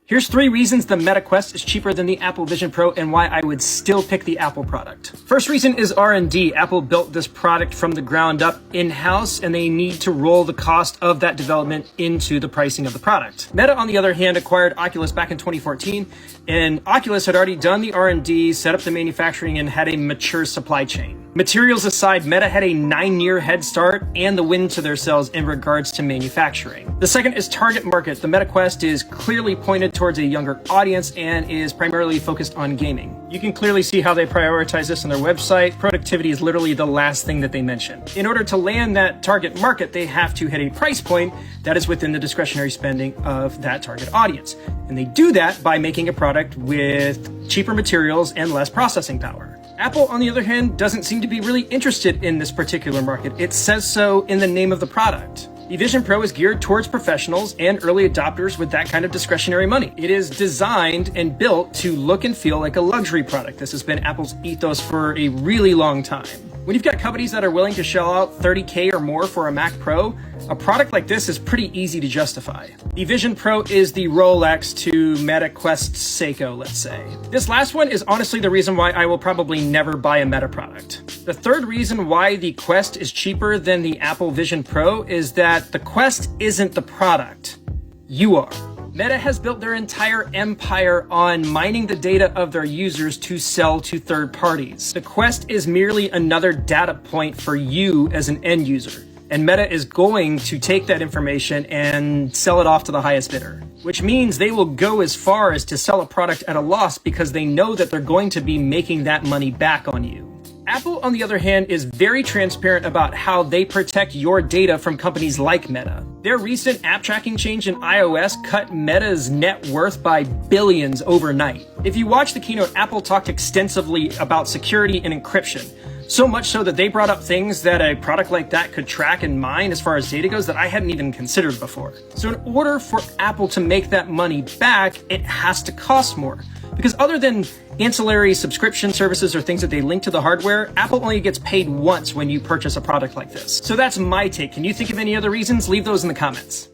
Here's 3 reasons the Meta Quest is cheaper than the Apple Vision Pro and why I would still pick the Apple product. First reason is R&D. Apple built this product from the ground up in-house, and they need to roll the cost of that development into the pricing of the product. Meta, on the other hand, acquired Oculus back in 2014, and Oculus had already done the R&D, set up the manufacturing, and had a mature supply chain. Materials aside, Meta had a 9-year head start and the wind to their sails in regards to manufacturing. The second is target market. The Meta Quest is clearly pointed towards a younger audience and is primarily focused on gaming. You can clearly see how they prioritize this on their website. Productivity is literally the last thing that they mention. In order to land that target market, they have to hit a price point that is within the discretionary spending of that target audience. And they do that by making a product with cheaper materials and less processing power. Apple, on the other hand, doesn't seem to be really interested in this particular market. It says so in the name of the product. The Vision Pro is geared towards professionals and early adopters with that kind of discretionary money. It is designed and built to look and feel like a luxury product. This has been Apple's ethos for a really long time. When you've got companies that are willing to shell out $30K or more for a Mac Pro, a product like this is pretty easy to justify. The Vision Pro is the Rolex to Meta Quest's Seiko, let's say. This last one is honestly the reason why I will probably never buy a Meta product. The third reason why the Quest is cheaper than the Apple Vision Pro is that the Quest isn't the product. You are. Meta has built their entire empire on mining the data of their users to sell to third parties. The Quest is merely another data point for you as an end user. And Meta is going to take that information and sell it off to the highest bidder, which means they will go as far as to sell a product at a loss because they know that they're going to be making that money back on you. Apple, on the other hand, is very transparent about how they protect your data from companies like Meta. Their recent app tracking change in iOS cut Meta's net worth by billions overnight. If you watch the keynote, Apple talked extensively about security and encryption. So much so that they brought up things that a product like that could track and mine as far as data goes that I hadn't even considered before. So in order for Apple to make that money back, it has to cost more. Because other than ancillary subscription services or things that they link to the hardware, Apple only gets paid once when you purchase a product like this. So that's my take. Can you think of any other reasons? Leave those in the comments.